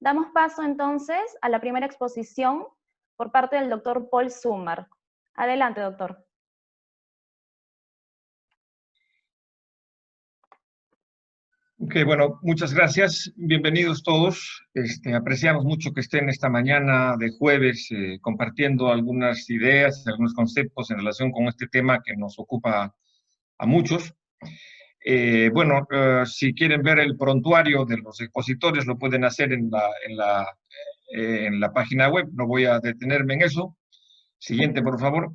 Damos paso entonces a la primera exposición por parte del doctor Paul Sumar. Adelante, doctor. Ok, bueno, muchas gracias. Bienvenidos todos. Apreciamos mucho que estén esta mañana de jueves compartiendo algunas ideas, algunos conceptos en relación con este tema que nos ocupa a muchos. Si quieren ver el prontuario de los expositores, lo pueden hacer en la página web. No voy a detenerme en eso. Siguiente, por favor.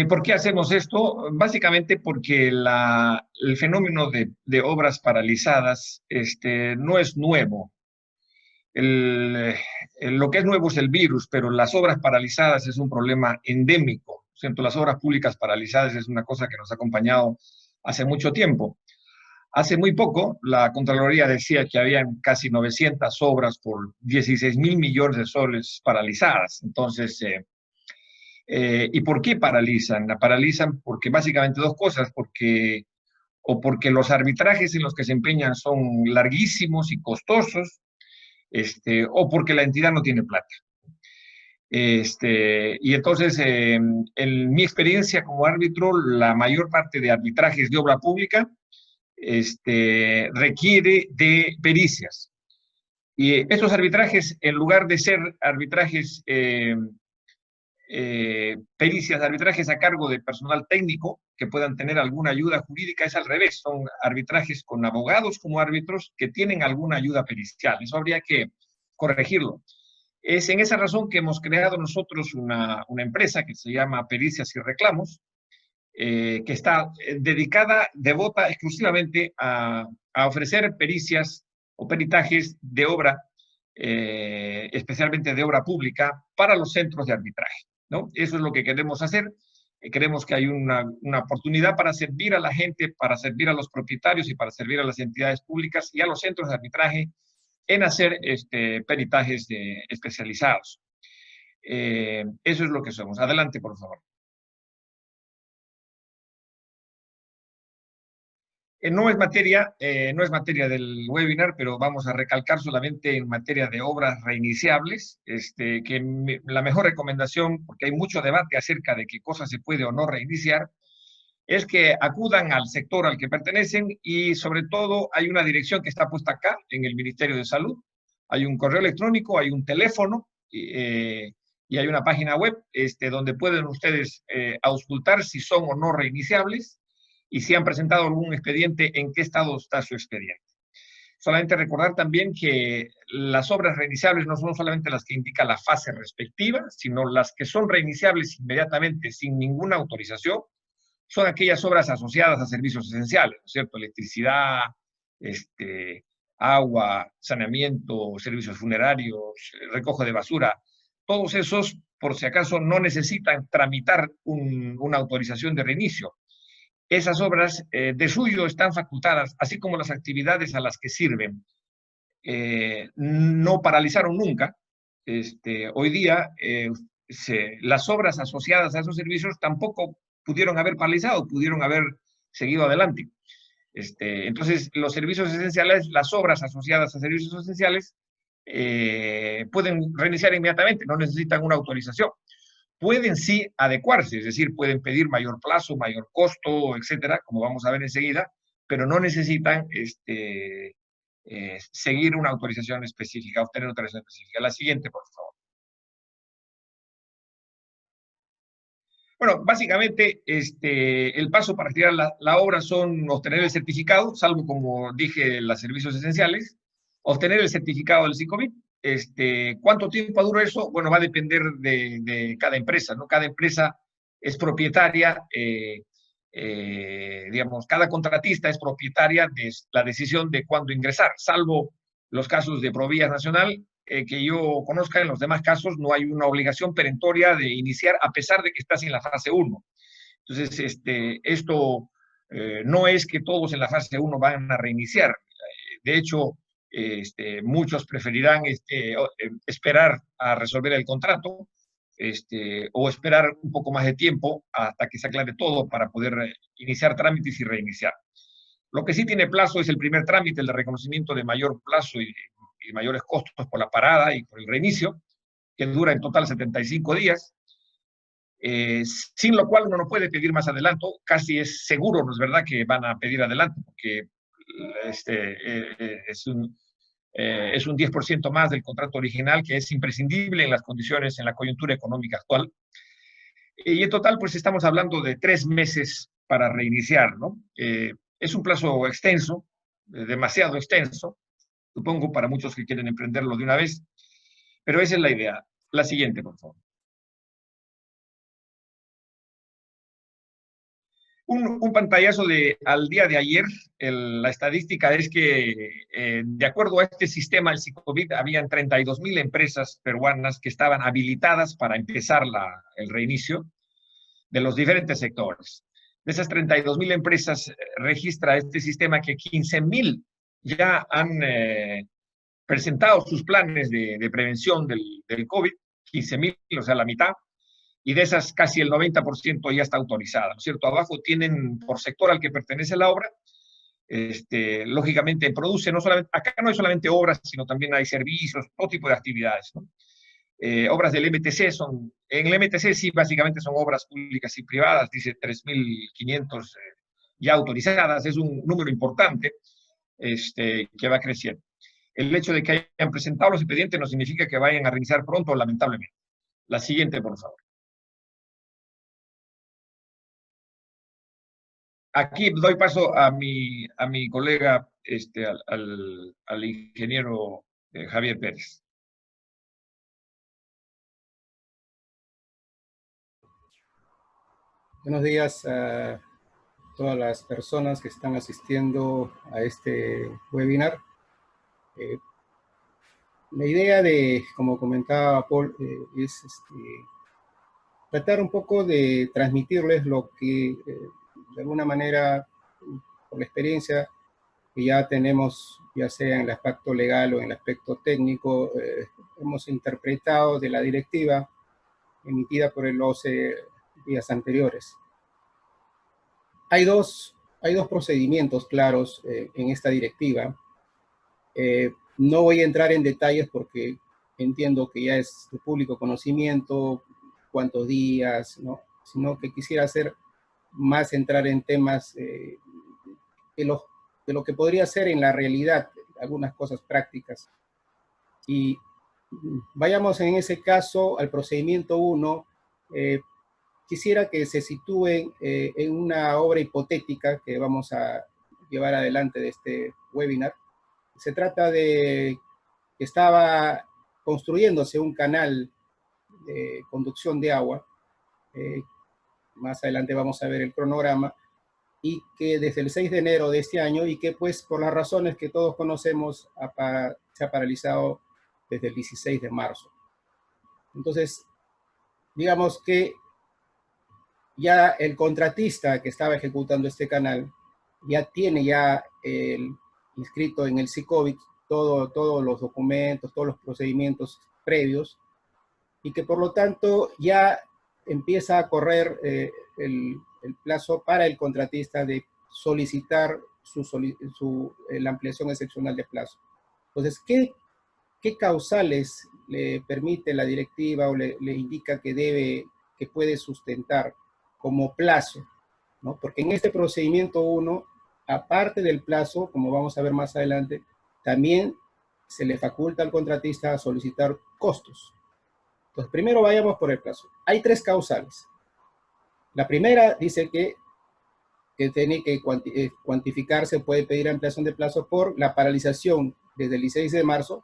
¿Por qué hacemos esto? Básicamente porque el fenómeno de obras paralizadas no es nuevo. Lo que es nuevo es el virus, pero las obras paralizadas es un problema endémico. ¿Cierto? Las obras públicas paralizadas es una cosa que nos ha acompañado hace mucho tiempo. Hace muy poco, la Contraloría decía que habían casi 900 obras por 16.000 millones de soles paralizadas. Entonces, ¿y por qué paralizan? La paralizan porque básicamente dos cosas, porque los arbitrajes en los que se empeñan son larguísimos y costosos, o porque la entidad no tiene plata. Y entonces, en mi experiencia como árbitro, la mayor parte de arbitrajes de obra pública requiere de pericias. Y estos arbitrajes, en lugar de ser arbitrajes pericias de arbitrajes a cargo de personal técnico que puedan tener alguna ayuda jurídica, es al revés, son arbitrajes con abogados como árbitros que tienen alguna ayuda pericial. Eso habría que corregirlo. Es en esa razón que hemos creado nosotros una empresa que se llama Pericias y Reclamos, que está dedicada, devota exclusivamente a ofrecer pericias o peritajes de obra, especialmente de obra pública, para los centros de arbitraje, ¿no? Eso es lo que queremos hacer. Creemos que hay una oportunidad para servir a la gente, para servir a los propietarios y para servir a las entidades públicas y a los centros de arbitraje en hacer peritajes especializados. Eso es lo que somos. Adelante, por favor. No es materia del webinar, pero vamos a recalcar solamente en materia de obras reiniciables, la mejor recomendación, porque hay mucho debate acerca de qué cosa se puede o no reiniciar, es que acudan al sector al que pertenecen y sobre todo hay una dirección que está puesta acá en el Ministerio de Salud, hay un correo electrónico, hay un teléfono y hay una página web donde pueden ustedes auscultar si son o no reiniciables y si han presentado algún expediente, en qué estado está su expediente. Solamente recordar también que las obras reiniciables no son solamente las que indica la fase respectiva, sino las que son reiniciables inmediatamente sin ninguna autorización, son aquellas obras asociadas a servicios esenciales, ¿no es cierto? Electricidad, agua, saneamiento, servicios funerarios, recojo de basura. Todos esos, por si acaso, no necesitan tramitar una autorización de reinicio. Esas obras de suyo están facultadas, así como las actividades a las que sirven. No paralizaron nunca. Hoy día las obras asociadas a esos servicios tampoco pudieron haber paralizado, pudieron haber seguido adelante. Entonces, los servicios esenciales, las obras asociadas a servicios esenciales, pueden reiniciar inmediatamente, no necesitan una autorización. Pueden sí adecuarse, es decir, pueden pedir mayor plazo, mayor costo, etcétera, como vamos a ver enseguida, pero no necesitan seguir una autorización específica, obtener una autorización específica. La siguiente, por favor. Bueno, básicamente el paso para retirar la obra son obtener el certificado, salvo como dije, los servicios esenciales, obtener el certificado del SICOMIT. ¿Cuánto tiempo dura eso? Bueno, va a depender de cada empresa, ¿no? Cada empresa es propietaria, digamos, cada contratista es propietaria de la decisión de cuándo ingresar, salvo los casos de Provías Nacional, que yo conozca. En los demás casos no hay una obligación perentoria de iniciar a pesar de que estás en la fase 1. Entonces, esto no es que todos en la fase 1 van a reiniciar. De hecho, muchos preferirán esperar a resolver el contrato o esperar un poco más de tiempo hasta que se aclare todo para poder iniciar trámites y reiniciar. Lo que sí tiene plazo es el primer trámite, el de reconocimiento de mayor plazo y mayores costos por la parada y por el reinicio, que dura en total 75 días, sin lo cual uno no puede pedir más adelanto. Casi es seguro, ¿no es verdad?, que van a pedir adelanto, porque es un 10% más del contrato original, que es imprescindible en las condiciones, en la coyuntura económica actual. Y en total, pues estamos hablando de 3 meses para reiniciar, ¿no? Es un plazo extenso, demasiado extenso, supongo, para muchos que quieren emprenderlo de una vez, pero esa es la idea. La siguiente, por favor. Un pantallazo al día de ayer. La estadística es que, de acuerdo a este sistema, el Sicovid, habían 32.000 empresas peruanas que estaban habilitadas para empezar el reinicio de los diferentes sectores. De esas 32.000 empresas, registra este sistema que 15.000 ya han presentado sus planes de prevención del COVID, 15.000, o sea, la mitad, y de esas casi el 90% ya está autorizada, ¿no es cierto? Abajo tienen por sector al que pertenece la obra. Lógicamente produce, no solamente, acá no hay solamente obras, sino también hay servicios, todo tipo de actividades, ¿no? Obras del MTC en el MTC sí, básicamente son obras públicas y privadas, dice 3.500 ya autorizadas, es un número importante que va creciendo. El hecho de que hayan presentado los expedientes no significa que vayan a reiniciar pronto, lamentablemente. La siguiente, por favor. Aquí doy paso a mi colega, al ingeniero Javier Pérez. Buenos días a todas las personas que están asistiendo a este webinar. La idea como comentaba Paul, es tratar un poco de transmitirles lo que, de alguna manera, por la experiencia que ya tenemos, ya sea en el aspecto legal o en el aspecto técnico, hemos interpretado de la directiva emitida por el OCE días anteriores. Hay dos procedimientos claros en esta directiva. No voy a entrar en detalles porque entiendo que ya es de público conocimiento, cuántos días, ¿no? Sino que quisiera hacer más entrar en temas de lo que podría ser en la realidad, algunas cosas prácticas. Y vayamos en ese caso al procedimiento 1. Quisiera que se sitúen en una obra hipotética que vamos a llevar adelante de este webinar. Se trata de que estaba construyéndose un canal de conducción de agua. Más adelante vamos a ver el cronograma. Y que desde el 6 de enero de este año, y que pues por las razones que todos conocemos, se ha paralizado desde el 16 de marzo. Entonces, digamos que ya el contratista que estaba ejecutando este canal ya tiene inscrito en el SICOVID todos los documentos, todos los procedimientos previos, y que por lo tanto ya empieza a correr el plazo para el contratista de solicitar la ampliación excepcional de plazo. Entonces, ¿qué causales le permite la directiva o le indica que puede sustentar como plazo, ¿no? Porque en este procedimiento 1, aparte del plazo, como vamos a ver más adelante, también se le faculta al contratista a solicitar costos. Entonces, primero vayamos por el plazo. Hay 3 causales. La primera dice que tiene que cuantificarse, puede pedir ampliación de plazo por la paralización desde el 16 de marzo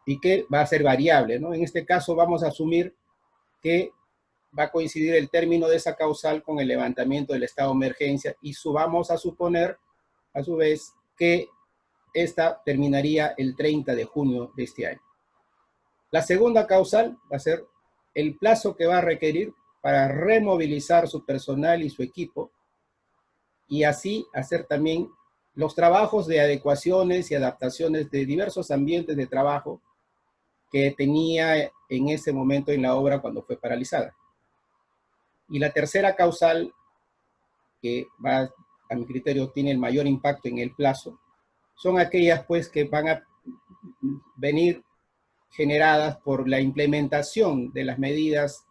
y que va a ser variable, ¿no? En este caso vamos a asumir que va a coincidir el término de esa causal con el levantamiento del estado de emergencia y vamos a suponer, a su vez, que esta terminaría el 30 de junio de este año. La segunda causal va a ser el plazo que va a requerir para removilizar su personal y su equipo y así hacer también los trabajos de adecuaciones y adaptaciones de diversos ambientes de trabajo que tenía en ese momento en la obra cuando fue paralizada. Y la tercera causal que va a mi criterio, tiene el mayor impacto en el plazo, son aquellas pues que van a venir generadas por la implementación de las medidas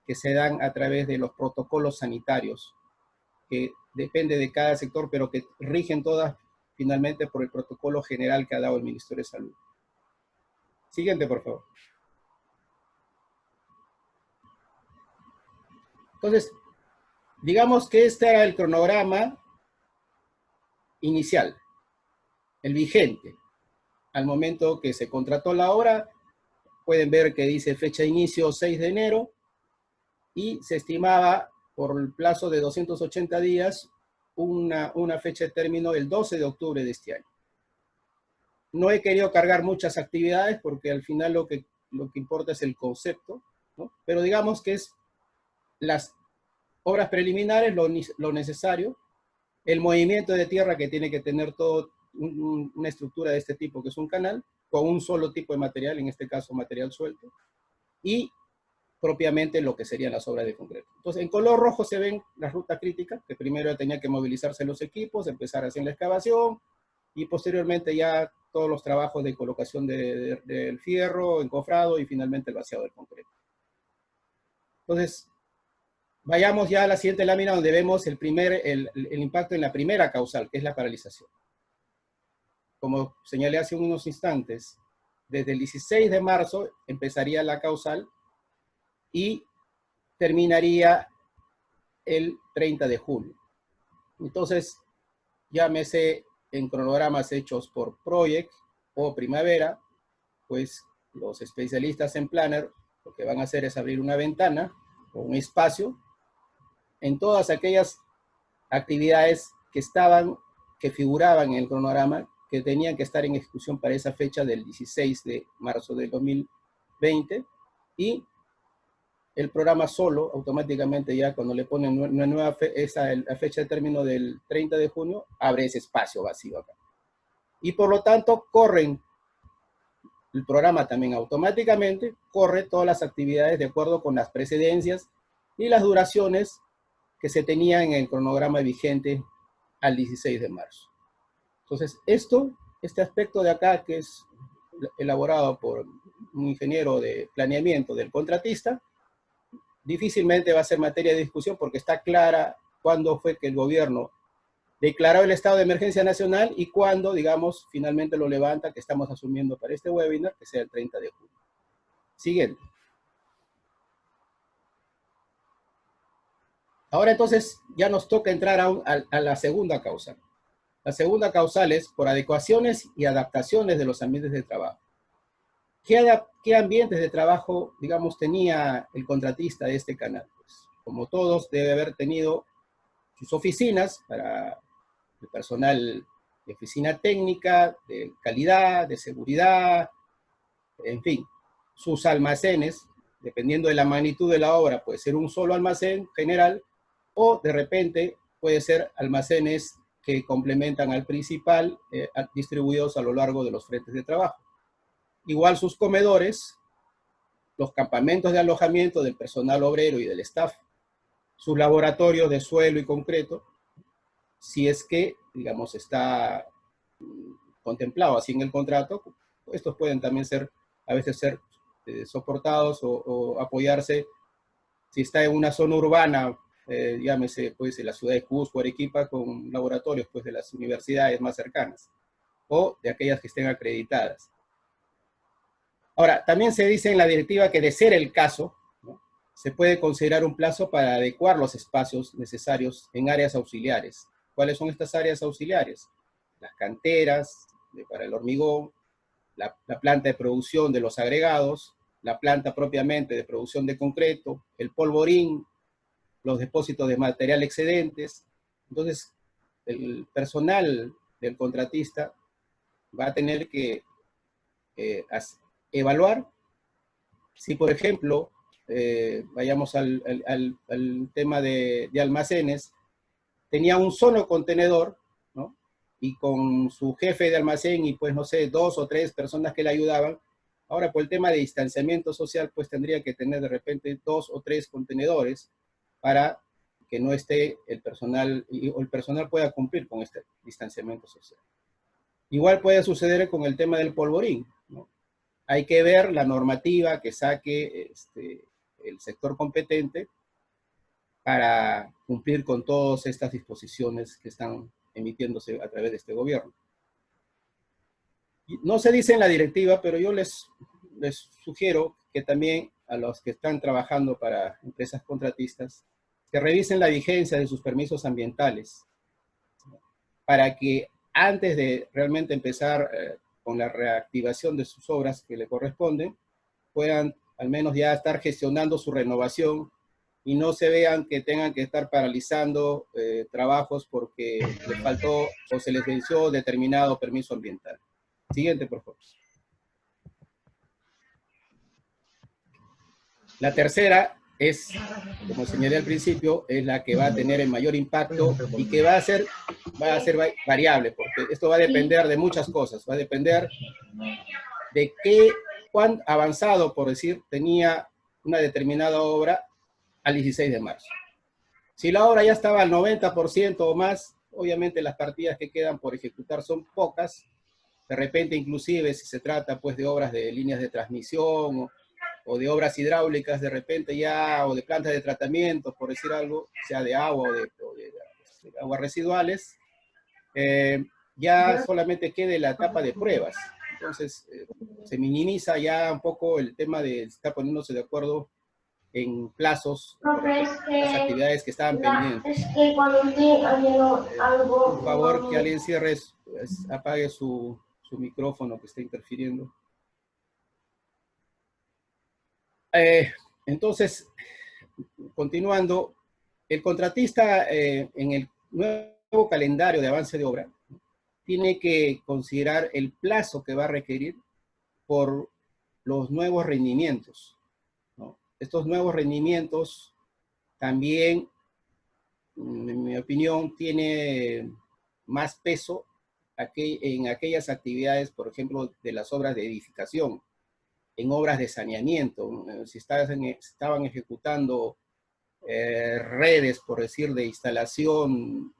que se dan a través de los protocolos sanitarios, que depende de cada sector, pero que rigen todas finalmente por el protocolo general que ha dado el Ministerio de Salud. Siguiente, por favor. Entonces, digamos que este era el cronograma inicial, el vigente. Al momento que se contrató la obra, pueden ver que dice fecha de inicio 6 de enero y se estimaba por el plazo de 280 días una fecha de término el 12 de octubre de este año. No he querido cargar muchas actividades porque al final lo que importa es el concepto, ¿no? Pero digamos que es las obras preliminares, lo necesario, el movimiento de tierra que tiene que tener todo una estructura de este tipo, que es un canal, con un solo tipo de material, en este caso material suelto, y propiamente lo que serían las obras de concreto. Entonces, en color rojo se ven las rutas críticas, que primero tenía que movilizarse los equipos, empezar a hacer la excavación, y posteriormente ya todos los trabajos de colocación del fierro, encofrado, y finalmente el vaciado del concreto. Entonces, vayamos ya a la siguiente lámina donde vemos el impacto en la primera causal, que es la paralización. Como señalé hace unos instantes, desde el 16 de marzo empezaría la causal y terminaría el 30 de julio. Entonces, llámese en cronogramas hechos por Project o Primavera, pues los especialistas en Planner lo que van a hacer es abrir una ventana o un espacio en todas aquellas actividades que figuraban en el cronograma, que tenían que estar en ejecución para esa fecha del 16 de marzo del 2020, y el programa solo, automáticamente ya cuando le ponen una nueva la fecha de término del 30 de junio, abre ese espacio vacío acá. Y por lo tanto, el programa también automáticamente corre todas las actividades de acuerdo con las precedencias y las duraciones que se tenían en el cronograma vigente al 16 de marzo. Entonces, este aspecto de acá, que es elaborado por un ingeniero de planeamiento del contratista, difícilmente va a ser materia de discusión porque está clara cuándo fue que el gobierno declaró el estado de emergencia nacional y cuándo, digamos, finalmente lo levanta, que estamos asumiendo para este webinar, que sea el 30 de julio. Siguiente. Ahora entonces ya nos toca entrar a la segunda causal. La segunda causal es por adecuaciones y adaptaciones de los ambientes de trabajo. ¿Qué ambientes de trabajo, digamos, tenía el contratista de este canal? Pues, como todos, debe haber tenido sus oficinas para el personal de oficina técnica, de calidad, de seguridad, en fin, sus almacenes, dependiendo de la magnitud de la obra, puede ser un solo almacén general, o de repente puede ser almacenes que complementan al principal, distribuidos a lo largo de los frentes de trabajo. Igual sus comedores, los campamentos de alojamiento del personal obrero y del staff, sus laboratorios de suelo y concreto, si es que, digamos, está contemplado así en el contrato, estos pueden también a veces ser soportados o apoyarse, si está en una zona urbana, llámese pues en la ciudad de Cusco, Arequipa, con laboratorios pues de las universidades más cercanas, o de aquellas que estén acreditadas. Ahora, también se dice en la directiva que de ser el caso, ¿no?, se puede considerar un plazo para adecuar los espacios necesarios en áreas auxiliares. ¿Cuáles son estas áreas auxiliares? Las canteras para el hormigón, la planta de producción de los agregados, la planta propiamente de producción de concreto, el polvorín, los depósitos de material excedentes. Entonces, el personal del contratista va a tener que evaluar si, por ejemplo, vayamos al tema de almacenes, tenía un solo contenedor, ¿no?, y con su jefe de almacén y pues no sé, 2 o 3 personas que le ayudaban. Ahora por el tema de distanciamiento social pues tendría que tener de repente 2 o 3 contenedores para que no esté el personal, o el personal pueda cumplir con este distanciamiento social. Igual puede suceder con el tema del polvorín, ¿no? Hay que ver la normativa que saque el sector competente para cumplir con todas estas disposiciones que están emitiéndose a través de este gobierno. No se dice en la directiva, pero yo les sugiero que también a los que están trabajando para empresas contratistas, que revisen la vigencia de sus permisos ambientales, para que antes de realmente empezar con la reactivación de sus obras que le corresponden, puedan al menos ya estar gestionando su renovación y no se vean que tengan que estar paralizando trabajos porque les faltó o se les venció determinado permiso ambiental. Siguiente, por favor. La tercera es, como señalé al principio, es la que va a tener el mayor impacto y que va a ser variable, porque esto va a depender de muchas cosas. Va a depender de cuán avanzado, por decir, tenía una determinada obra al 16 de marzo. Si la obra ya estaba al 90% o más, obviamente las partidas que quedan por ejecutar son pocas. De repente, inclusive, si se trata pues de obras de líneas de transmisión o de obras hidráulicas, de repente ya, o de plantas de tratamiento, por decir algo, sea de agua o de aguas residuales, ya solamente quede la etapa de pruebas. Entonces, se minimiza ya un poco el tema de estar poniéndose de acuerdo en plazos, las actividades que estaban pendientes. Por favor, que alguien cierre, apague su micrófono que está interfiriendo. Entonces, continuando, el contratista en el nuevo calendario de avance de obra tiene que considerar el plazo que va a requerir por los nuevos rendimientos, ¿no? Estos nuevos rendimientos también, en mi opinión, tiene más peso en aquellas actividades, por ejemplo, de las obras de edificación, en obras de saneamiento. Si estaban ejecutando redes, por decir, de instalación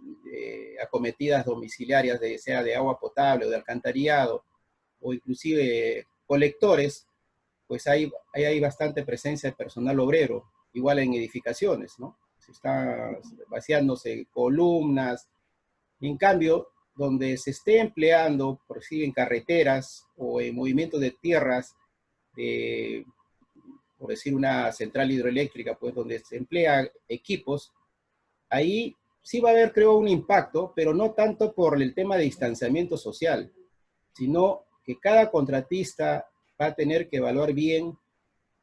acometidas domiciliarias, sea de agua potable o de alcantarillado, o inclusive colectores, pues hay bastante presencia de personal obrero, igual en edificaciones, ¿no? Se está vaciándose columnas. En cambio, donde se esté empleando, por decir, en carreteras o en movimientos de tierras, por decir una central hidroeléctrica, pues donde se emplea equipos, ahí sí va a haber, creo, un impacto, pero no tanto por el tema de distanciamiento social, sino que cada contratista va a tener que evaluar bien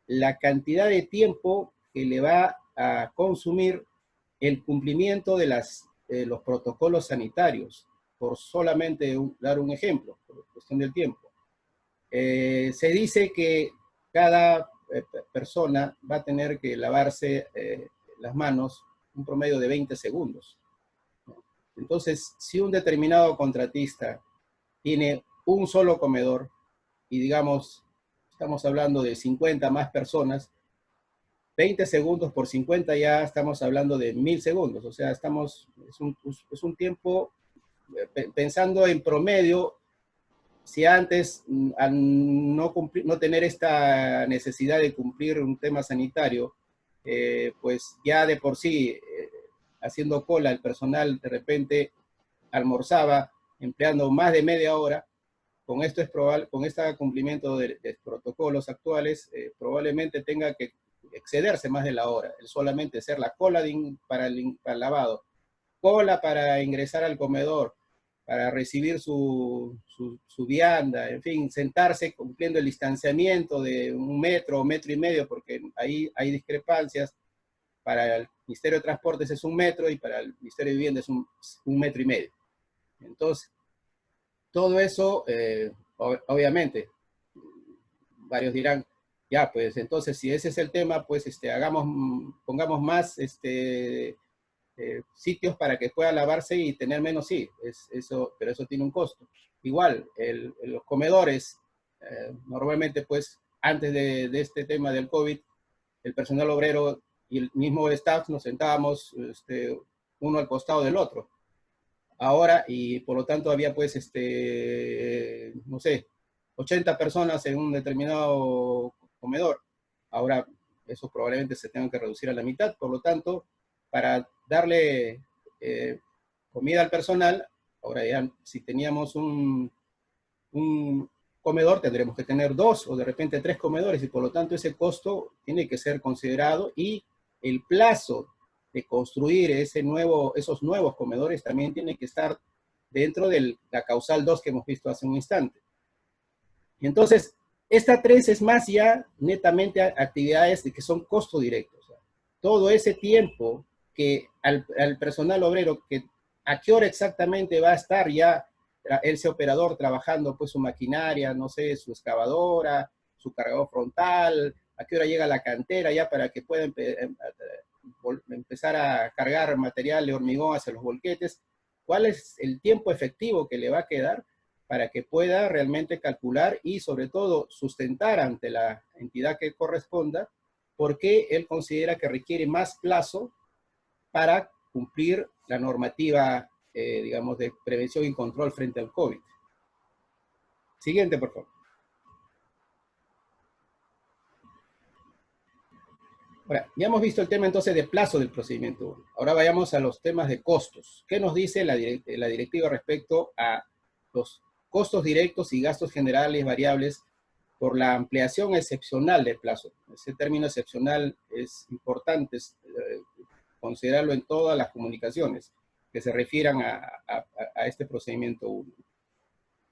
la cantidad de tiempo que le va a consumir el cumplimiento de los protocolos sanitarios, por solamente dar un ejemplo, por cuestión del tiempo. Se dice que cada persona va a tener que lavarse las manos un promedio de 20 segundos. Entonces, si un determinado contratista tiene un solo comedor y digamos, estamos hablando de 50 más personas, 20 segundos por 50 ya estamos hablando de 1000 segundos. O sea, es un tiempo, pensando en promedio, si antes, al no tener esta necesidad de cumplir un tema sanitario, pues ya de por sí, haciendo cola, el personal de repente almorzaba empleando más de media hora. Con esto es probable, con este cumplimiento de protocolos actuales, probablemente tenga que excederse más de la hora, el solamente hacer la cola para el lavado, cola para ingresar al comedor, para recibir su vianda, en fin, sentarse cumpliendo el distanciamiento de 1 metro o 1,5 metros, porque ahí hay discrepancias. Para el Ministerio de Transportes es 1 metro y para el Ministerio de Vivienda es 1,5 metros. Entonces, todo eso, obviamente, varios dirán, ya, pues entonces si ese es el tema, pues pongamos más sitios para que pueda lavarse y tener menos, sí, pero eso tiene un costo. Igual, los comedores, normalmente pues antes de este tema del COVID, el personal obrero y el mismo staff nos sentábamos uno al costado del otro. Ahora, y por lo tanto había pues, no sé, 80 personas en un determinado comedor. Ahora, eso probablemente se tenga que reducir a la mitad. Por lo tanto, para darle comida al personal, ahora ya si teníamos un comedor, tendremos que tener 2 o de repente 3 comedores, y por lo tanto ese costo tiene que ser considerado, y el plazo de construir esos nuevos comedores también tiene que estar dentro de la causal 2 que hemos visto hace un instante. Y entonces, esta 3 es más ya netamente actividades que son costo directo. O sea, todo ese tiempo que al personal obrero, que a qué hora exactamente va a estar ya ese operador trabajando pues su maquinaria, no sé, su excavadora, su cargador frontal, a qué hora llega la cantera ya para que pueda empezar a cargar material de hormigón hacia los volquetes, cuál es el tiempo efectivo que le va a quedar para que pueda realmente calcular y sobre todo sustentar ante la entidad que corresponda por qué él considera que requiere más plazo para cumplir la normativa, digamos, de prevención y control frente al COVID. Siguiente, por favor. Ahora, ya hemos visto el tema entonces de plazo del procedimiento 1. Ahora vayamos a los temas de costos. ¿Qué nos dice la directiva respecto a los costos directos y gastos generales variables por la ampliación excepcional del plazo? Ese término excepcional es importante considerarlo en todas las comunicaciones que se refieran a este procedimiento 1.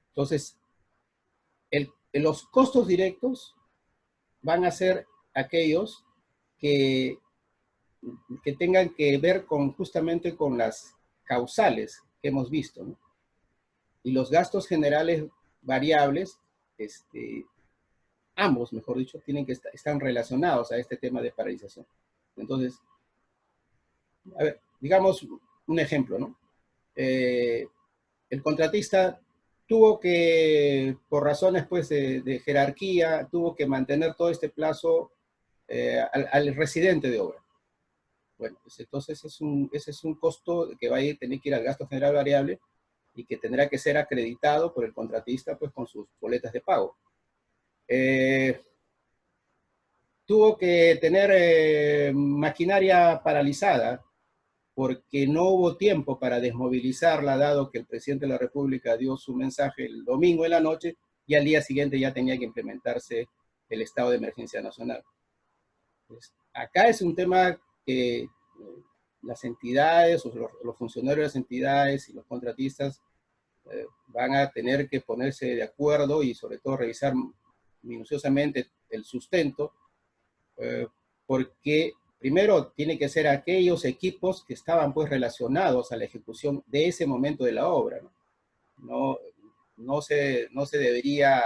Entonces, los costos directos van a ser aquellos que tengan que ver justamente con las causales que hemos visto, ¿no? Y los gastos generales variables, ambos, mejor dicho, están relacionados a este tema de paralización. Entonces, a ver, digamos un ejemplo, ¿no? El contratista tuvo que, por razones pues de jerarquía, tuvo que mantener todo este plazo al residente de obra. Bueno, pues entonces ese es un costo que va a tener que ir al gasto general variable y que tendrá que ser acreditado por el contratista pues con sus boletas de pago. Tuvo que tener maquinaria paralizada porque no hubo tiempo para desmovilizarla, dado que el presidente de la República dio su mensaje el domingo en la noche y al día siguiente ya tenía que implementarse el estado de emergencia nacional. Pues acá es un tema que las entidades, o los funcionarios de las entidades y los contratistas van a tener que ponerse de acuerdo y sobre todo revisar minuciosamente el sustento, porque primero tiene que ser aquellos equipos que estaban pues relacionados a la ejecución de ese momento de la obra, ¿no? No se debería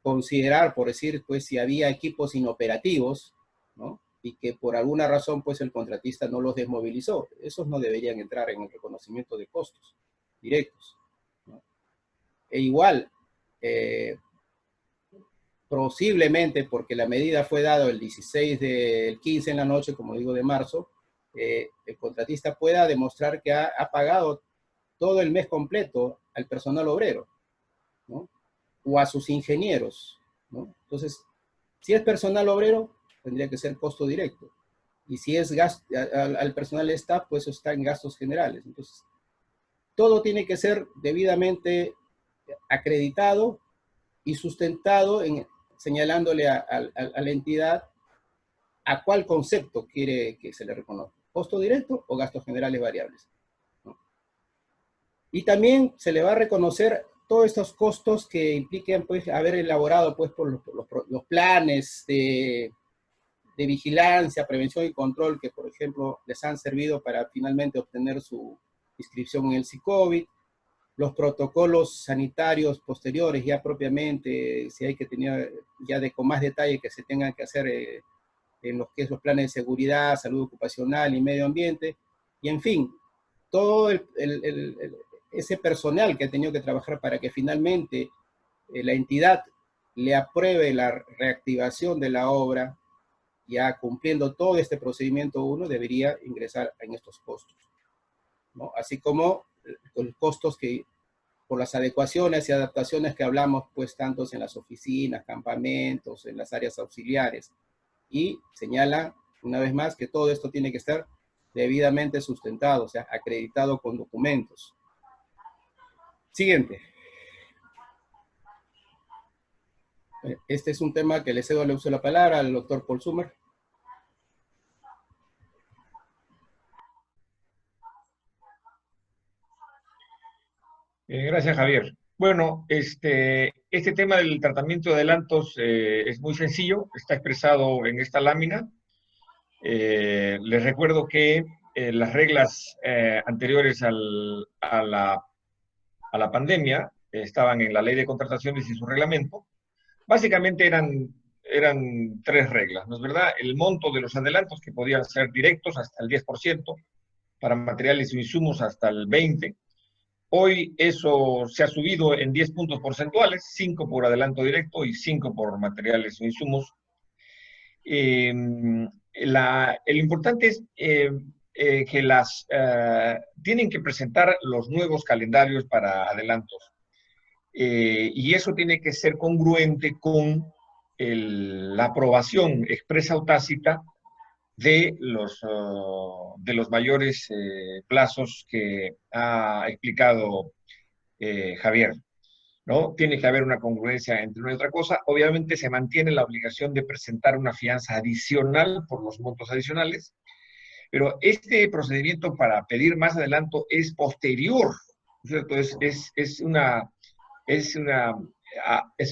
considerar, por decir, pues si había equipos inoperativos, ¿no? Y que por alguna razón pues el contratista no los desmovilizó. Esos no deberían entrar en el reconocimiento de costos directos, ¿no? E igual, posiblemente porque la medida fue dada el 15 en la noche, como digo, de marzo, el contratista pueda demostrar que ha pagado todo el mes completo al personal obrero, ¿no? O a sus ingenieros, ¿no? Entonces, si es personal obrero, tendría que ser costo directo. Y si es al personal de staff, pues eso está en gastos generales. Entonces, todo tiene que ser debidamente acreditado y sustentado señalándole a la entidad a cuál concepto quiere que se le reconozca, costo directo o gastos generales variables, ¿no? Y también se le va a reconocer todos estos costos que impliquen pues haber elaborado pues por los planes de vigilancia, prevención y control que por ejemplo les han servido para finalmente obtener su inscripción en el SICOVID, los protocolos sanitarios posteriores ya propiamente, si hay que tener ya con más detalle que se tengan que hacer en los que es los planes de seguridad, salud ocupacional y medio ambiente, y en fin, todo ese personal que ha tenido que trabajar para que finalmente la entidad le apruebe la reactivación de la obra, ya cumpliendo todo este procedimiento 1, debería ingresar en estos costos, ¿no? Así como los costos que, por las adecuaciones y adaptaciones que hablamos, pues, tantos en las oficinas, campamentos, en las áreas auxiliares, y señala, una vez más, que todo esto tiene que estar debidamente sustentado, o sea, acreditado con documentos. Siguiente. Este es un tema que le cedo el uso de la palabra al doctor Paul Summer. Gracias, Javier. Bueno, este tema del tratamiento de adelantos es muy sencillo, está expresado en esta lámina. Les recuerdo que las reglas anteriores a la pandemia estaban en la ley de contrataciones y su reglamento. Básicamente eran tres reglas, ¿no es verdad? El monto de los adelantos, que podían ser directos hasta el 10%, para materiales o insumos hasta el 20%. Hoy eso se ha subido en 10 puntos porcentuales, 5 por adelanto directo y 5 por materiales o insumos. El importante es que tienen que presentar los nuevos calendarios para adelantos. Y eso tiene que ser congruente con la aprobación expresa o tácita de los mayores plazos que ha explicado Javier, ¿no? Tiene que haber una congruencia entre una y otra cosa. Obviamente se mantiene la obligación de presentar una fianza adicional por los montos adicionales, pero este procedimiento para pedir más adelanto es posterior, ¿cierto? Es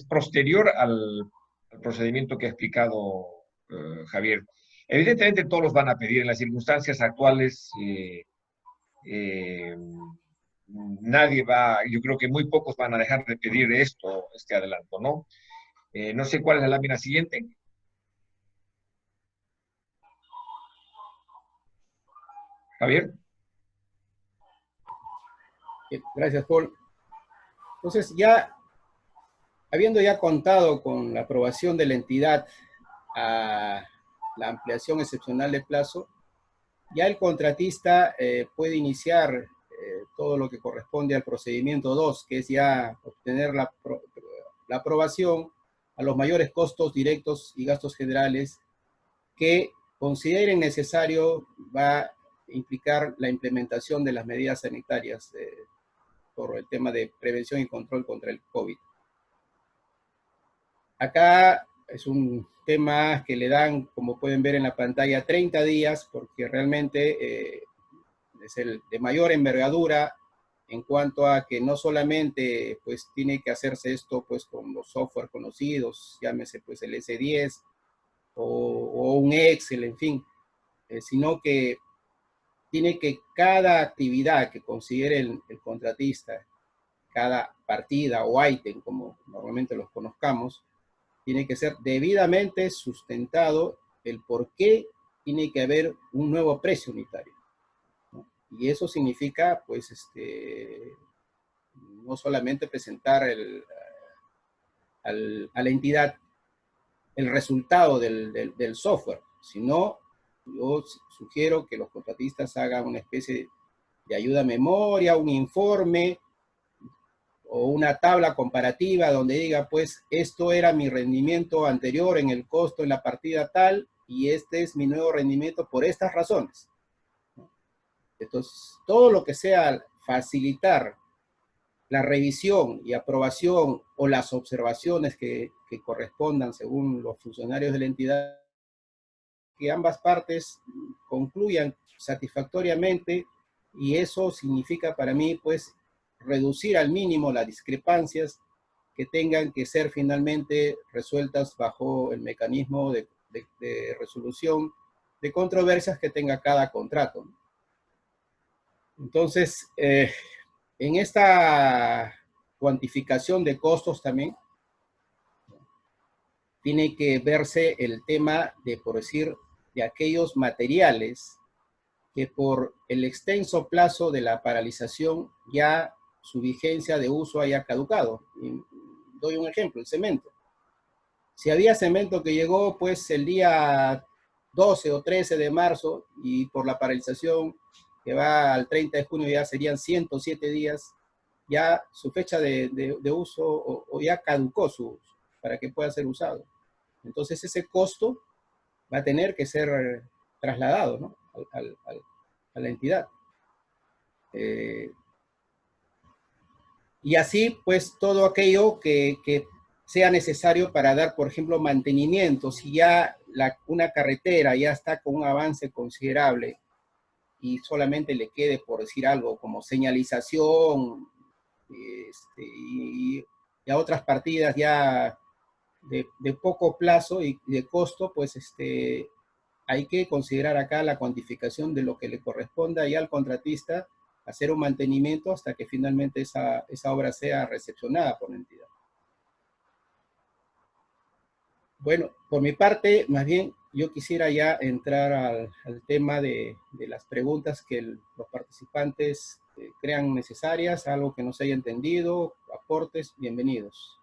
posterior al procedimiento que ha explicado Javier. Evidentemente todos los van a pedir en las circunstancias actuales. Nadie va, yo creo que muy pocos van a dejar de pedir este adelanto, ¿no? No sé cuál es la lámina siguiente. Javier. Gracias, Paul. Entonces, ya habiendo ya contado con la aprobación de la entidad a la ampliación excepcional de plazo, ya el contratista puede iniciar todo lo que corresponde al procedimiento 2, que es ya obtener la aprobación a los mayores costos directos y gastos generales que consideren necesario. Va a implicar la implementación de las medidas sanitarias por el tema de prevención y control contra el COVID. Acá es un tema que le dan, como pueden ver en la pantalla, 30 días, porque realmente es el de mayor envergadura en cuanto a que no solamente pues tiene que hacerse esto pues con los software conocidos, llámese pues el S10 o un Excel, en fin, sino que tiene que cada actividad que considere el contratista, cada partida o ítem, como normalmente los conozcamos, tiene que ser debidamente sustentado el por qué tiene que haber un nuevo precio unitario, ¿no? Y eso significa, pues, no solamente presentar a la entidad el resultado del software, sino yo sugiero que los contratistas hagan una especie de ayuda a memoria, un informe o una tabla comparativa donde diga, pues, esto era mi rendimiento anterior en el costo en la partida tal, y este es mi nuevo rendimiento por estas razones. Entonces, todo lo que sea facilitar la revisión y aprobación o las observaciones que correspondan según los funcionarios de la entidad, que ambas partes concluyan satisfactoriamente, y eso significa para mí, pues, reducir al mínimo las discrepancias que tengan que ser finalmente resueltas bajo el mecanismo de resolución de controversias que tenga cada contrato. Entonces, en esta cuantificación de costos también tiene que verse el tema de, por decir, de aquellos materiales que por el extenso plazo de la paralización ya su vigencia de uso haya caducado. Y doy un ejemplo, el cemento. Si había cemento que llegó pues el día 12 o 13 de marzo y por la paralización que va al 30 de junio ya serían 107 días, ya su fecha de uso o ya caducó para que pueda ser usado. Entonces ese costo va a tener que ser trasladado, ¿no? A la entidad. Y así, pues, todo aquello que sea necesario para dar, por ejemplo, mantenimiento. Si ya una carretera ya está con un avance considerable y solamente le quede, por decir algo, como señalización y a otras partidas ya de poco plazo y de costo, pues hay que considerar acá la cuantificación de lo que le corresponda ya al contratista, hacer un mantenimiento hasta que finalmente esa obra sea recepcionada por la entidad. Bueno, por mi parte, más bien, yo quisiera ya entrar al tema de las preguntas que los participantes crean necesarias, algo que no se haya entendido, aportes, bienvenidos.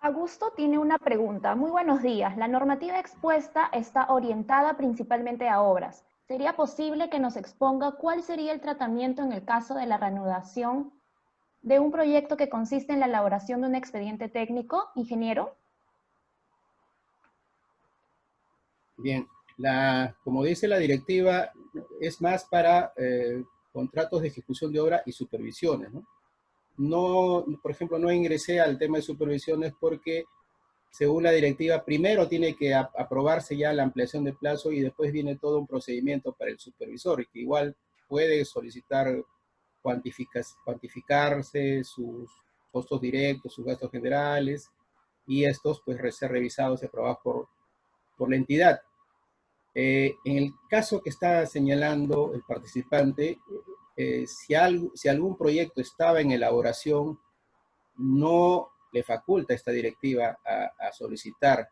Augusto tiene una pregunta. Muy buenos días. La normativa expuesta está orientada principalmente a obras. ¿Sería posible que nos exponga cuál sería el tratamiento en el caso de la reanudación de un proyecto que consiste en la elaboración de un expediente técnico, ingeniero? Bien, como dice la directiva, es más para contratos de ejecución de obra y supervisiones, ¿no? No, por ejemplo, no ingresé al tema de supervisiones porque, según la directiva, primero tiene que aprobarse ya la ampliación de plazo y después viene todo un procedimiento para el supervisor, y que igual puede solicitar cuantificarse sus costos directos, sus gastos generales, y estos pues ser revisados y aprobados por la entidad. En el caso que está señalando el participante, si algún proyecto estaba en elaboración, no le faculta esta directiva a solicitar.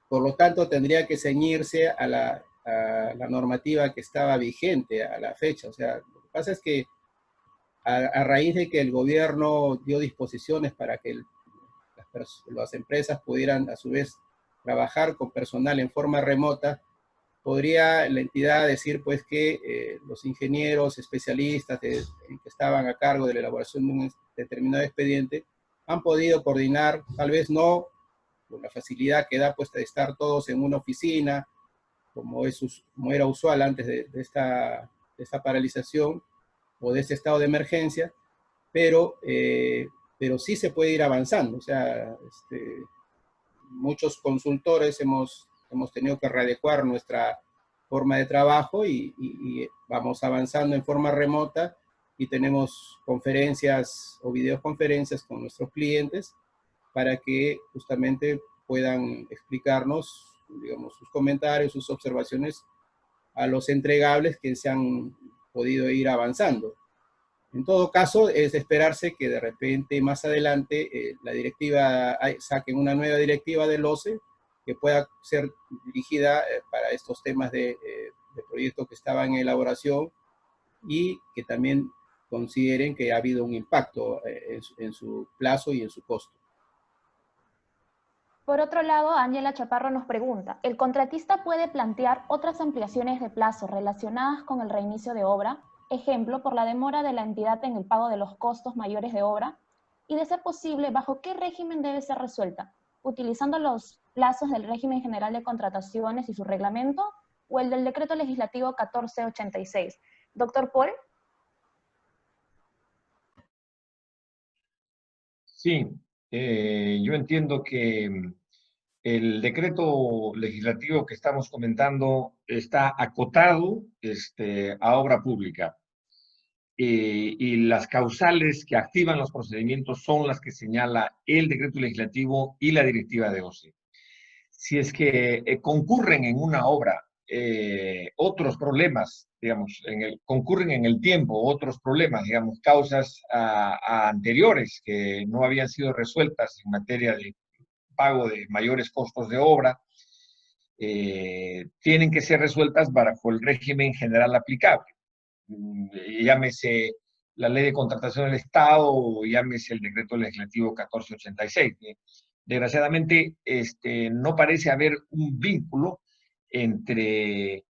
Por lo tanto, tendría que ceñirse a la normativa que estaba vigente a la fecha. O sea, lo que pasa es que a raíz de que el gobierno dio disposiciones para que las empresas pudieran a su vez trabajar con personal en forma remota, podría la entidad decir pues que los ingenieros especialistas que estaban a cargo de la elaboración de un determinado expediente han podido coordinar, tal vez no con la facilidad que da pues de estar todos en una oficina, como era usual antes de esta paralización o de este estado de emergencia, pero sí se puede ir avanzando. O sea, muchos consultores hemos tenido que readecuar nuestra forma de trabajo y vamos avanzando en forma remota y tenemos conferencias o videoconferencias con nuestros clientes para que justamente puedan explicarnos, digamos, sus comentarios, sus observaciones a los entregables que se han podido ir avanzando. En todo caso, es de esperarse que de repente más adelante la directiva saquen una nueva directiva del OCE que pueda ser dirigida para estos temas de proyectos que estaban en elaboración y que también consideren que ha habido un impacto en su plazo y en su costo. Por otro lado, Ángela Chaparro nos pregunta, ¿el contratista puede plantear otras ampliaciones de plazo relacionadas con el reinicio de obra? Ejemplo, por la demora de la entidad en el pago de los costos mayores de obra, y de ser posible, ¿bajo qué régimen debe ser resuelta? ¿Utilizando los plazos del régimen general de contrataciones y su reglamento o el del decreto legislativo 1486? Doctor Paul. Sí, yo entiendo que el decreto legislativo que estamos comentando está acotado a obra pública. Y las causales que activan los procedimientos son las que señala el decreto legislativo y la directiva de OCE. Si es que concurren en una obra otros problemas, digamos, concurren en el tiempo otros problemas, digamos, causas anteriores que no habían sido resueltas en materia de pago de mayores costos de obra, tienen que ser resueltas bajo el régimen general aplicable. Llámese la ley de contratación del Estado o llámese el decreto legislativo 1486. Desgraciadamente, no parece haber un vínculo entre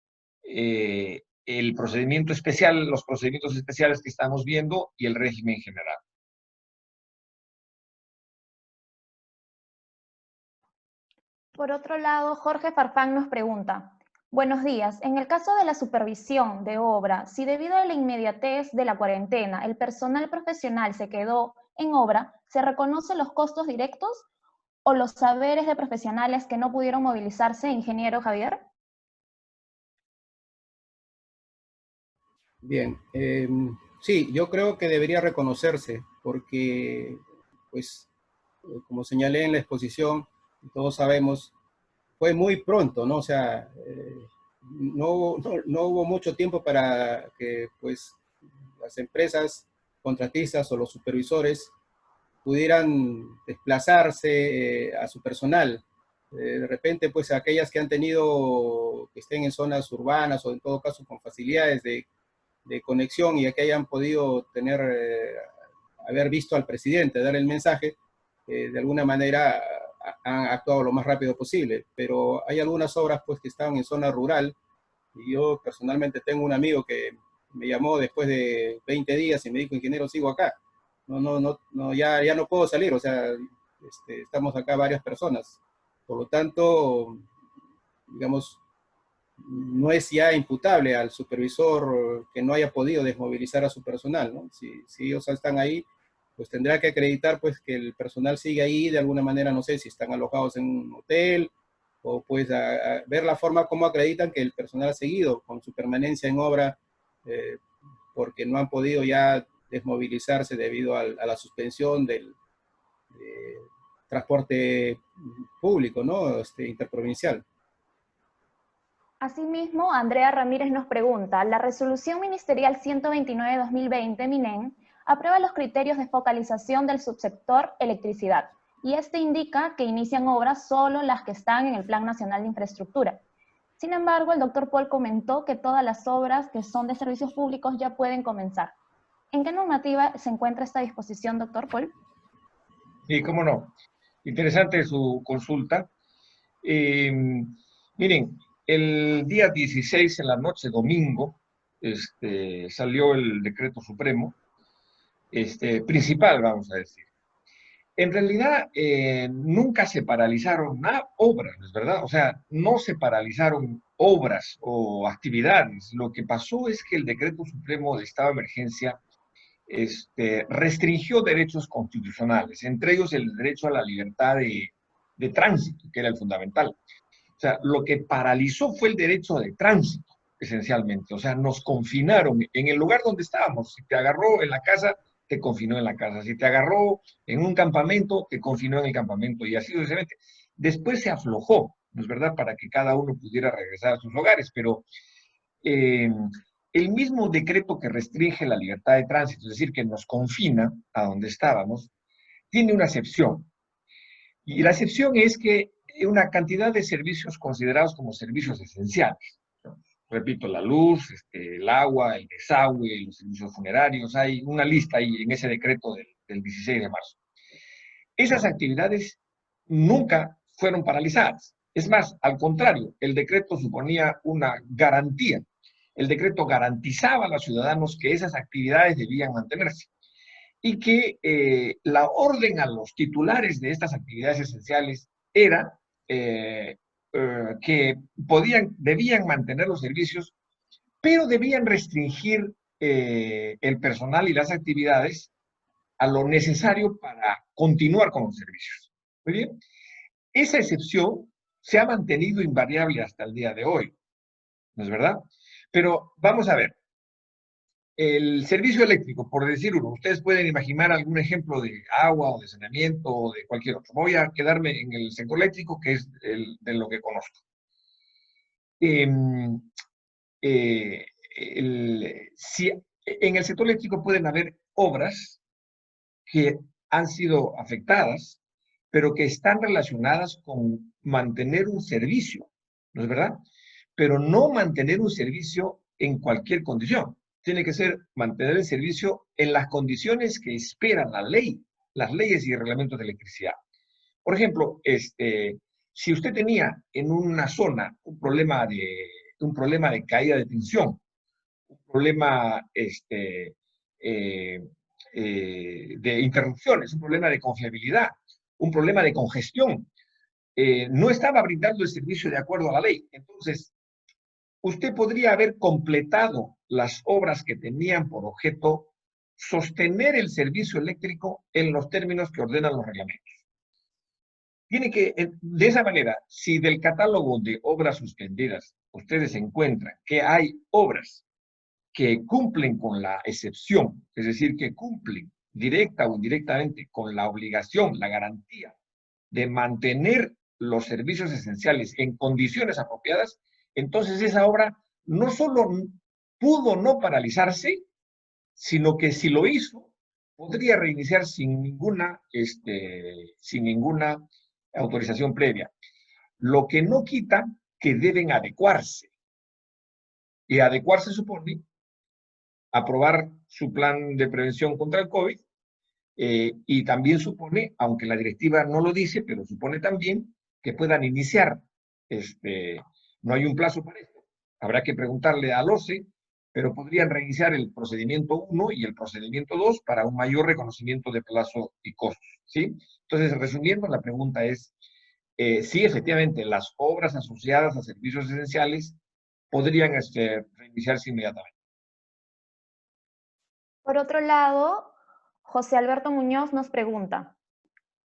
el procedimiento especial, los procedimientos especiales que estamos viendo y el régimen general. Por otro lado, Jorge Farfán nos pregunta, buenos días, en el caso de la supervisión de obra, si debido a la inmediatez de la cuarentena el personal profesional se quedó en obra, ¿se reconocen los costos directos o los saberes de profesionales que no pudieron movilizarse, ingeniero Javier? Bien, sí, yo creo que debería reconocerse porque, pues, como señalé en la exposición, todos sabemos, fue muy pronto, ¿no? O sea, no hubo mucho tiempo para que, pues, las empresas contratistas o los supervisores pudieran desplazarse a su personal. De repente, pues, aquellas que han tenido, que estén en zonas urbanas o en todo caso con facilidades de conexión y que hayan podido tener, haber visto al presidente dar el mensaje, de alguna manera han actuado lo más rápido posible. Pero hay algunas obras pues que están en zona rural y yo personalmente tengo un amigo que me llamó después de 20 días y me dijo, ingeniero, sigo acá. Ya no puedo salir, o sea, estamos acá varias personas. Por lo tanto, digamos, no es ya imputable al supervisor que no haya podido desmovilizar a su personal, ¿no? Si ellos están ahí, pues tendrá que acreditar pues que el personal sigue ahí de alguna manera, no sé si están alojados en un hotel, o pues a ver la forma como acreditan que el personal ha seguido con su permanencia en obra, eh, porque no han podido ya desmovilizarse debido a la suspensión del transporte público, ¿no? Interprovincial. Asimismo, Andrea Ramírez nos pregunta, la Resolución Ministerial 129-2020, MINEN, aprueba los criterios de focalización del subsector electricidad y este indica que inician obras solo las que están en el Plan Nacional de Infraestructura. Sin embargo, el doctor Paul comentó que todas las obras que son de servicios públicos ya pueden comenzar. ¿En qué normativa se encuentra esta disposición, doctor Paul? Sí, cómo no. Interesante su consulta. Miren, el día 16 en la noche, domingo, salió el decreto supremo, principal, vamos a decir. En realidad, nunca se paralizaron obras, ¿no es verdad? O sea, no se paralizaron obras o actividades. Lo que pasó es que el decreto supremo de estado de emergencia restringió derechos constitucionales, entre ellos el derecho a la libertad de tránsito, que era el fundamental. O sea, lo que paralizó fue el derecho de tránsito, esencialmente. O sea, nos confinaron en el lugar donde estábamos. Si te agarró en la casa, te confinó en la casa. Si te agarró en un campamento, te confinó en el campamento. Y así sucesivamente. Después se aflojó, ¿no es verdad?, para que cada uno pudiera regresar a sus hogares. Pero eh, el mismo decreto que restringe la libertad de tránsito, es decir, que nos confina a donde estábamos, tiene una excepción. Y la excepción es que una cantidad de servicios considerados como servicios esenciales. Repito, la luz, el agua, el desagüe, los servicios funerarios, hay una lista ahí en ese decreto del 16 de marzo. Esas actividades nunca fueron paralizadas. Es más, al contrario, el decreto suponía una garantía. El decreto garantizaba a los ciudadanos que esas actividades debían mantenerse y que la orden a los titulares de estas actividades esenciales era que debían mantener los servicios, pero debían restringir el personal y las actividades a lo necesario para continuar con los servicios. Muy bien. Esa excepción se ha mantenido invariable hasta el día de hoy, ¿no es verdad? Pero vamos a ver, el servicio eléctrico, por decir uno, ustedes pueden imaginar algún ejemplo de agua o de saneamiento o de cualquier otro. Voy a quedarme en el sector eléctrico, que es de lo que conozco. Si en el sector eléctrico pueden haber obras que han sido afectadas, pero que están relacionadas con mantener un servicio, ¿no es verdad? Pero no mantener un servicio en cualquier condición. Tiene que ser mantener el servicio en las condiciones que esperan la ley, las leyes y reglamentos de electricidad. Por ejemplo, si usted tenía en una zona un problema de caída de tensión, un problema de interrupciones, un problema de confiabilidad, un problema de congestión, no estaba brindando el servicio de acuerdo a la ley. Entonces, usted podría haber completado las obras que tenían por objeto sostener el servicio eléctrico en los términos que ordenan los reglamentos. De esa manera, si del catálogo de obras suspendidas ustedes encuentran que hay obras que cumplen con la excepción, es decir, que cumplen directa o indirectamente con la obligación, la garantía de mantener los servicios esenciales en condiciones apropiadas, entonces esa obra no solo pudo no paralizarse, sino que si lo hizo, podría reiniciar sin ninguna autorización previa. Lo que no quita que deben adecuarse. Y adecuarse supone aprobar su plan de prevención contra el COVID, y también supone, aunque la directiva no lo dice, pero supone también que puedan iniciar. No hay un plazo para esto. Habrá que preguntarle al OCE, pero podrían reiniciar el procedimiento 1 y el procedimiento 2 para un mayor reconocimiento de plazo y costos, ¿sí? Entonces, resumiendo, la pregunta es, sí, efectivamente, las obras asociadas a servicios esenciales podrían reiniciarse inmediatamente. Por otro lado, José Alberto Muñoz nos pregunta,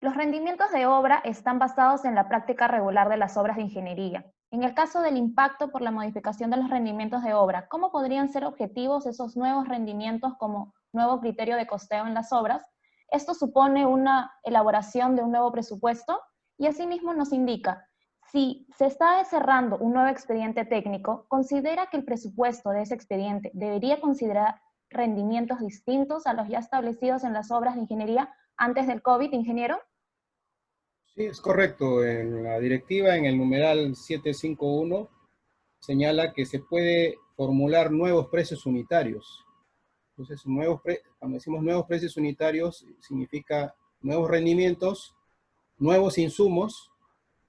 los rendimientos de obra están basados en la práctica regular de las obras de ingeniería. En el caso del impacto por la modificación de los rendimientos de obra, ¿cómo podrían ser objetivos esos nuevos rendimientos como nuevo criterio de costeo en las obras? Esto supone una elaboración de un nuevo presupuesto y asimismo nos indica, si se está cerrando un nuevo expediente técnico, ¿considera que el presupuesto de ese expediente debería considerar rendimientos distintos a los ya establecidos en las obras de ingeniería antes del COVID, ingeniero? Sí, es correcto. En la directiva, en el numeral 751, señala que se puede formular nuevos precios unitarios. Entonces, cuando decimos nuevos precios unitarios, significa nuevos rendimientos, nuevos insumos,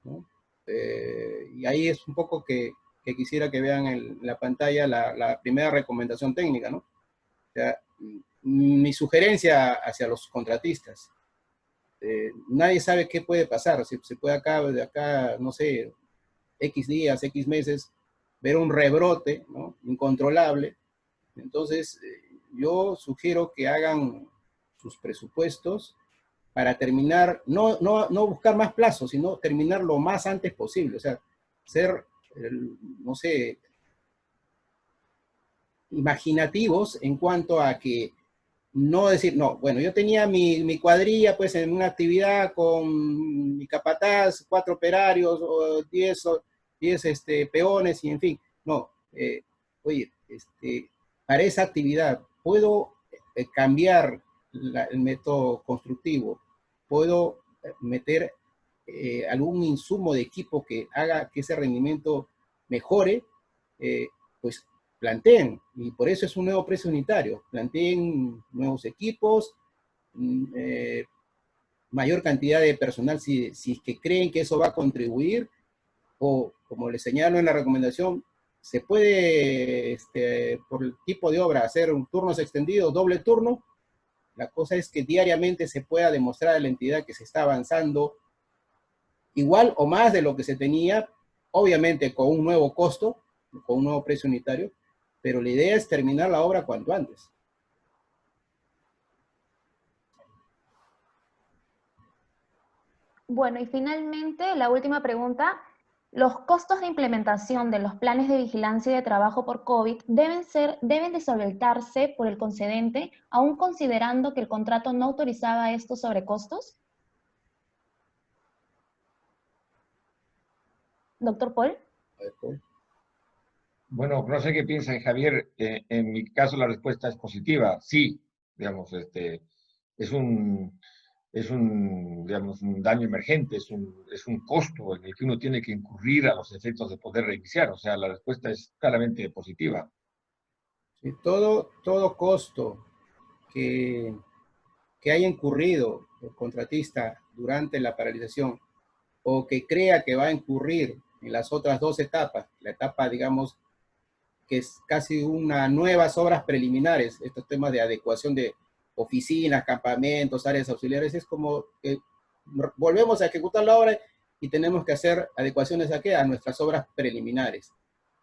¿no? Y ahí es un poco que quisiera que vean en la pantalla la primera recomendación técnica, ¿no? O sea, mi sugerencia hacia los contratistas. Nadie sabe qué puede pasar, si se puede de acá, no sé, X días, X meses, ver un rebrote, ¿no? Incontrolable. Entonces, yo sugiero que hagan sus presupuestos para terminar, no buscar más plazos, sino terminar lo más antes posible. O sea, ser, no sé, imaginativos en cuanto a que no decir, no, bueno, yo tenía mi cuadrilla pues en una actividad con mi capataz, 4 operarios, o 10 peones, y en fin. No, oye, para esa actividad, ¿puedo cambiar el método constructivo? ¿Puedo meter algún insumo de equipo que haga que ese rendimiento mejore? Pues planteen, y por eso es un nuevo precio unitario, planteen nuevos equipos, mayor cantidad de personal si es que creen que eso va a contribuir, o como les señalo en la recomendación, se puede, por el tipo de obra, hacer un turnos extendidos, doble turno. La cosa es que diariamente se pueda demostrar a la entidad que se está avanzando igual o más de lo que se tenía, obviamente con un nuevo costo, con un nuevo precio unitario, pero la idea es terminar la obra cuanto antes. Bueno, y finalmente, la última pregunta. ¿Los costos de implementación de los planes de vigilancia y de trabajo por COVID deben de solventarse por el concedente, aún considerando que el contrato no autorizaba estos sobrecostos? Doctor Paul. Bueno, no sé qué piensa Javier. En mi caso la respuesta es positiva. Sí, digamos, digamos, un daño emergente, es un costo en el que uno tiene que incurrir a los efectos de poder reiniciar. O sea, la respuesta es claramente positiva. Sí, todo costo que haya incurrido el contratista durante la paralización o que crea que va a incurrir en las otras dos etapas, la etapa, digamos, que es casi una nuevas obras preliminares, estos temas de adecuación de oficinas, campamentos, áreas auxiliares, es como que volvemos a ejecutar la obra y tenemos que hacer adecuaciones ¿a qué? A nuestras obras preliminares.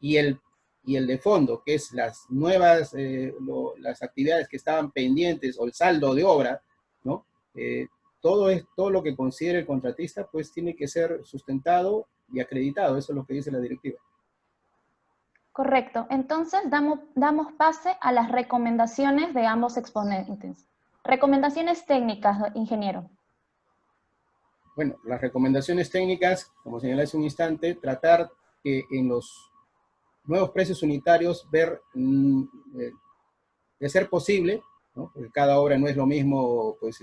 Y el de fondo, que es las nuevas, las actividades que estaban pendientes o el saldo de obra, ¿no? Todo lo que considere el contratista, pues tiene que ser sustentado y acreditado, eso es lo que dice la directiva. Correcto. Entonces, damos pase a las recomendaciones de ambos exponentes. Recomendaciones técnicas, ingeniero. Bueno, las recomendaciones técnicas, como señalé hace un instante, tratar que en los nuevos precios unitarios ver, de ser posible, ¿no? Porque cada obra no es lo mismo, pues,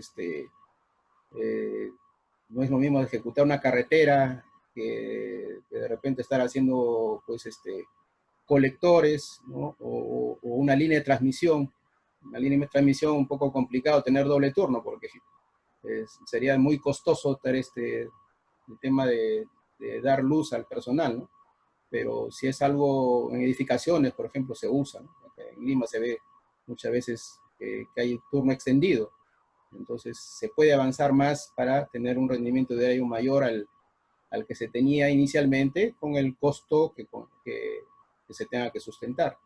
no es lo mismo ejecutar una carretera que de repente estar haciendo, pues, colectores, ¿no? O una línea de transmisión. Una línea de transmisión un poco complicado tener doble turno, porque sería muy costoso tener el tema de dar luz al personal, ¿no? Pero si es algo en edificaciones, por ejemplo, se usa, ¿no? En Lima se ve muchas veces que hay turno extendido, entonces se puede avanzar más para tener un rendimiento de aire mayor al que se tenía inicialmente con el costo que se tenga que sustentar.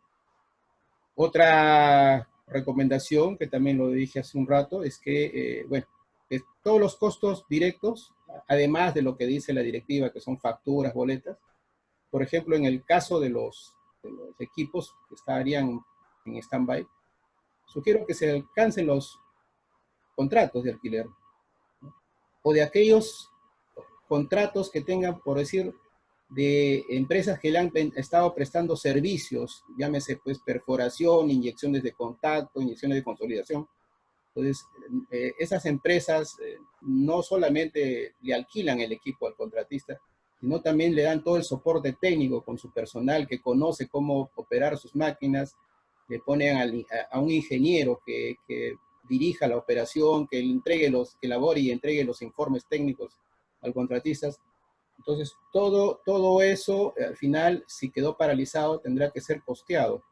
Otra recomendación, que también lo dije hace un rato, es que, bueno, que todos los costos directos, además de lo que dice la directiva, que son facturas, boletas, por ejemplo, en el caso de los equipos que estarían en stand-by, sugiero que se alcancen los contratos de alquiler, ¿no? O de aquellos contratos que tengan, por decir, de empresas que le han estado prestando servicios, llámese pues perforación, inyecciones de contacto, inyecciones de consolidación. Entonces, esas empresas no solamente le alquilan el equipo al contratista, sino también le dan todo el soporte técnico con su personal que conoce cómo operar sus máquinas, le ponen a un ingeniero que dirija la operación, que elabore y entregue los informes técnicos al contratista. Entonces, todo eso, al final, si quedó paralizado, tendrá que ser costeado.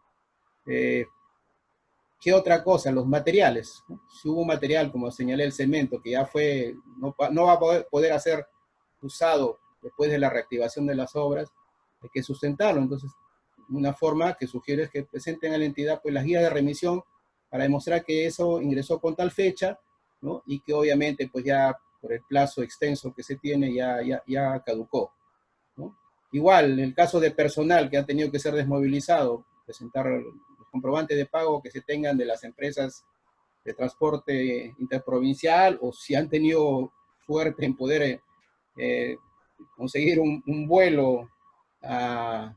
¿Qué otra cosa? Los materiales, ¿no? Si hubo material, como señalé, el cemento, que ya no va a poder ser usado después de la reactivación de las obras, hay que sustentarlo. Entonces, una forma que sugiere es que presenten a la entidad pues, las guías de remisión para demostrar que eso ingresó con tal fecha, ¿no? Y que obviamente pues ya por el plazo extenso que se tiene ya caducó, ¿no? Igual, en el caso de personal que ha tenido que ser desmovilizado, presentar los comprobantes de pago que se tengan de las empresas de transporte interprovincial, o si han tenido suerte en poder conseguir un vuelo a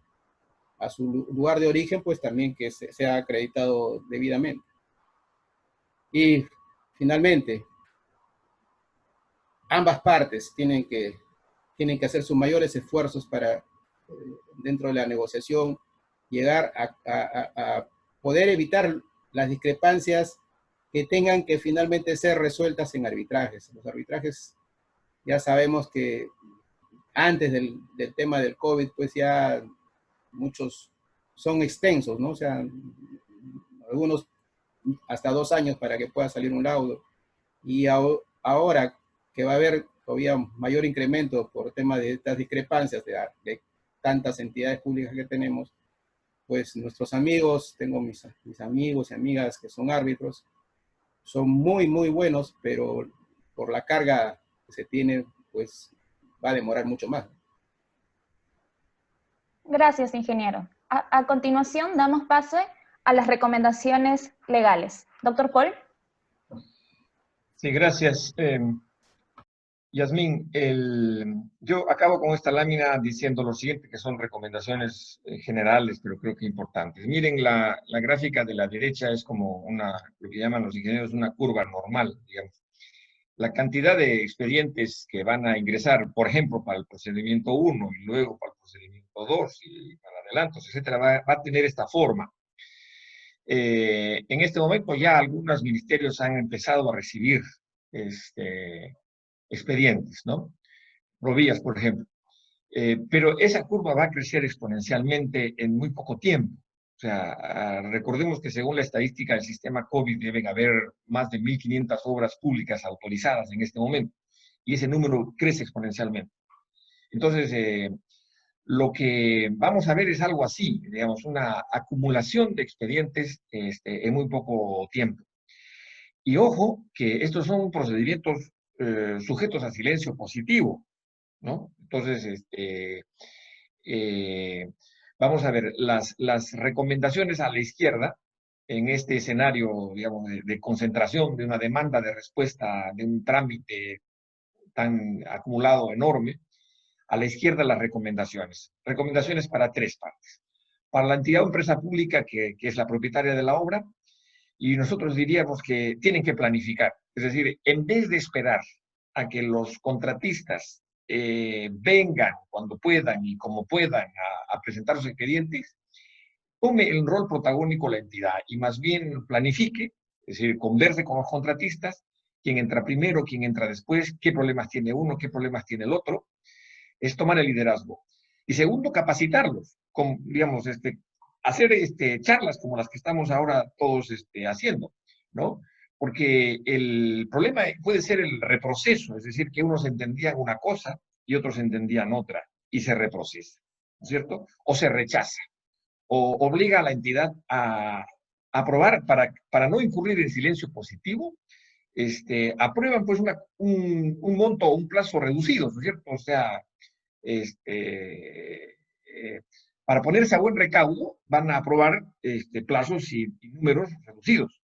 su lugar de origen, pues también que sea acreditado debidamente. Y finalmente, ambas partes tienen que hacer sus mayores esfuerzos para, dentro de la negociación, llegar a poder evitar las discrepancias que tengan que finalmente ser resueltas en arbitrajes. Los arbitrajes, ya sabemos que antes del tema del COVID, pues ya muchos son extensos, ¿no? O sea, algunos hasta 2 años para que pueda salir un laudo. Y ahora que va a haber todavía mayor incremento por tema de estas discrepancias de tantas entidades públicas que tenemos, pues nuestros amigos, tengo mis amigos y amigas que son árbitros, son muy, muy buenos, pero por la carga que se tiene, pues va a demorar mucho más. Gracias, ingeniero. A continuación, damos pase a las recomendaciones legales. Doctor Paul. Sí, gracias. Yasmín, yo acabo con esta lámina diciendo lo siguiente, que son recomendaciones generales, pero creo que importantes. Miren, la gráfica de la derecha es como lo que llaman los ingenieros una curva normal, digamos. La cantidad de expedientes que van a ingresar, por ejemplo, para el procedimiento 1 y luego para el procedimiento 2 y para adelantos, etcétera, va a tener esta forma. En este momento ya algunos ministerios han empezado a recibir expedientes, ¿no? Provías, por ejemplo. Pero esa curva va a crecer exponencialmente en muy poco tiempo. O sea, recordemos que según la estadística del sistema COVID deben haber más de 1.500 obras públicas autorizadas en este momento, y ese número crece exponencialmente. Entonces, lo que vamos a ver es algo así, digamos, una acumulación de expedientes en muy poco tiempo. Y ojo, que estos son procedimientos sujetos a silencio positivo, ¿no? Entonces, vamos a ver, las recomendaciones a la izquierda, en este escenario, digamos, de concentración de una demanda de respuesta de un trámite tan acumulado enorme, a la izquierda las recomendaciones. Recomendaciones para tres partes. Para la entidad o empresa pública que es la propietaria de la obra, y nosotros diríamos que tienen que planificar. Es decir, en vez de esperar a que los contratistas vengan cuando puedan y como puedan a presentar sus expedientes, tome el rol protagónico la entidad y más bien planifique, es decir, converse con los contratistas, quién entra primero, quién entra después, qué problemas tiene uno, qué problemas tiene el otro, es tomar el liderazgo. Y segundo, capacitarlos, con, digamos, hacer charlas como las que estamos ahora todos haciendo, ¿no? Porque el problema puede ser el reproceso, es decir, que unos entendían una cosa y otros entendían otra, y se reprocesa, ¿no es cierto? O se rechaza, o obliga a la entidad a aprobar para no incurrir en silencio positivo, aprueban pues un monto o un plazo reducido, ¿no es cierto? O sea, para ponerse a buen recaudo, van a aprobar plazos y números reducidos.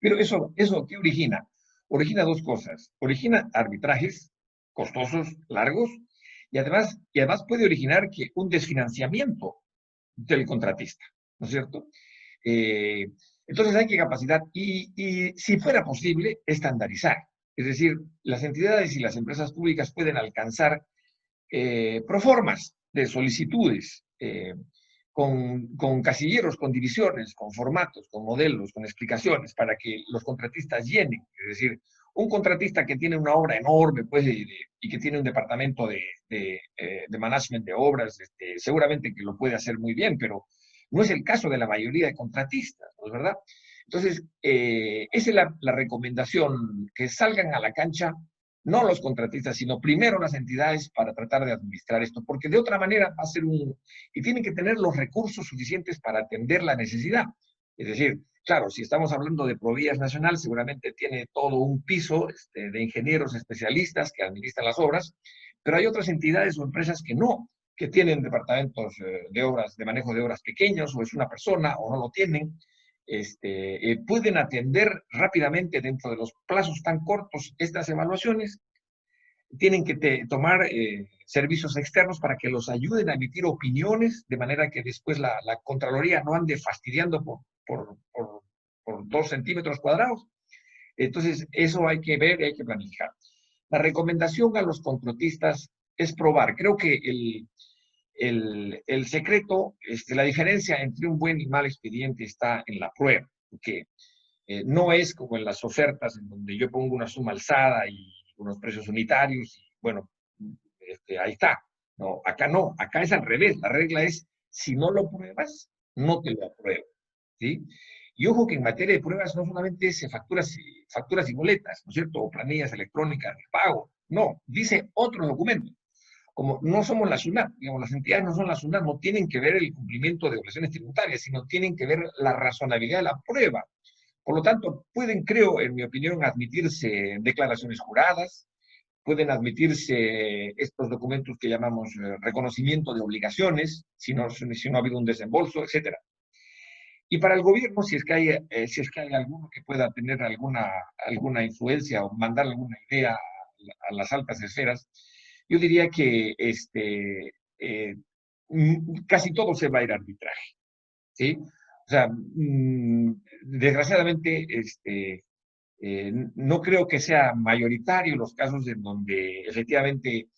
Pero eso, ¿qué origina? Origina dos cosas. Origina arbitrajes costosos, largos, y además puede originar un desfinanciamiento del contratista, ¿no es cierto? Entonces hay que capacitar y si fuera posible, estandarizar. Es decir, las entidades y las empresas públicas pueden alcanzar proformas de solicitudes, con casilleros, con divisiones, con formatos, con modelos, con explicaciones, para que los contratistas llenen. Es decir, un contratista que tiene una obra enorme pues, y que tiene un departamento de management de obras, seguramente que lo puede hacer muy bien, pero no es el caso de la mayoría de contratistas, ¿no es verdad? Entonces, esa es la recomendación, que salgan a la cancha no los contratistas, sino primero las entidades para tratar de administrar esto, porque de otra manera va a ser y tienen que tener los recursos suficientes para atender la necesidad. Es decir, claro, si estamos hablando de Provías Nacional, seguramente tiene todo un piso de ingenieros especialistas que administran las obras, pero hay otras entidades o empresas que no, que tienen departamentos de obras, de manejo de obras pequeños, o es una persona, o no lo tienen, pueden atender rápidamente dentro de los plazos tan cortos estas evaluaciones. Tienen que tomar servicios externos para que los ayuden a emitir opiniones, de manera que después la Contraloría no ande fastidiando por 2 centímetros cuadrados. Entonces, eso hay que ver y hay que planificar. La recomendación a los contratistas es probar. Creo que el secreto, la diferencia entre un buen y mal expediente está en la prueba, porque no es como en las ofertas en donde yo pongo una suma alzada y unos precios unitarios y bueno, ahí está. No, acá no, acá es al revés. La regla es, si no lo pruebas, no te lo apruebo, ¿sí? Y ojo que en materia de pruebas no solamente es facturas y boletas, ¿no es cierto? O planillas electrónicas de pago. No, dice otro documento. Como no somos la SUNAT, digamos, las entidades no son la SUNAT, no tienen que ver el cumplimiento de obligaciones tributarias, sino tienen que ver la razonabilidad de la prueba. Por lo tanto, pueden, creo, en mi opinión, admitirse declaraciones juradas, pueden admitirse estos documentos que llamamos reconocimiento de obligaciones, si no ha habido un desembolso, etc. Y para el gobierno, si es que hay alguno que pueda tener alguna influencia o mandar alguna idea a las altas esferas, yo diría que casi todo se va a ir a arbitraje, ¿sí? O sea, desgraciadamente, no creo que sea mayoritario los casos en donde efectivamente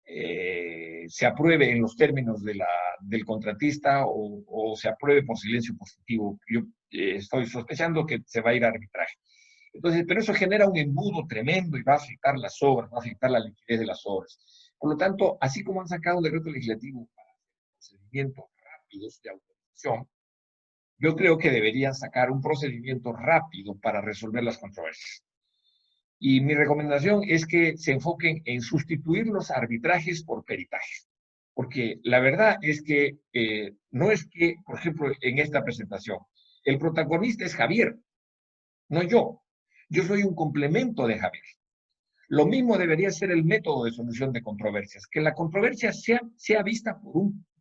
se apruebe en los términos del contratista o se apruebe por silencio positivo. Yo estoy sospechando que se va a ir a arbitraje. Entonces, pero eso genera un embudo tremendo y va a afectar las obras, va a afectar la liquidez de las obras. Por lo tanto, así como han sacado un decreto legislativo para procedimientos rápidos de autorización, yo creo que deberían sacar un procedimiento rápido para resolver las controversias. Y mi recomendación es que se enfoquen en sustituir los arbitrajes por peritajes. Porque la verdad es que no es que, por ejemplo, en esta presentación, el protagonista es Javier, no yo. Yo soy un complemento de Javier. Lo mismo debería ser el método de solución de controversias, que la controversia sea vista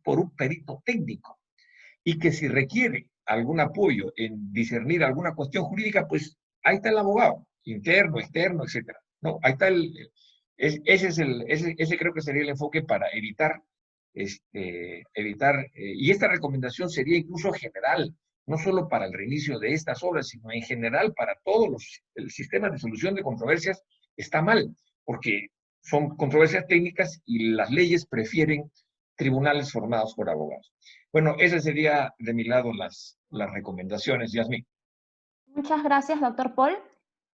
por un perito técnico y que si requiere algún apoyo en discernir alguna cuestión jurídica, pues ahí está el abogado, interno, externo, etcétera. No, ahí está ese creo que sería el enfoque para evitar, y esta recomendación sería incluso general, no solo para el reinicio de estas obras, sino en general para todos el sistema de solución de controversias está mal, porque son controversias técnicas y las leyes prefieren tribunales formados por abogados. Bueno, esas serían de mi lado las recomendaciones, Yasmín. Muchas gracias, doctor Paul.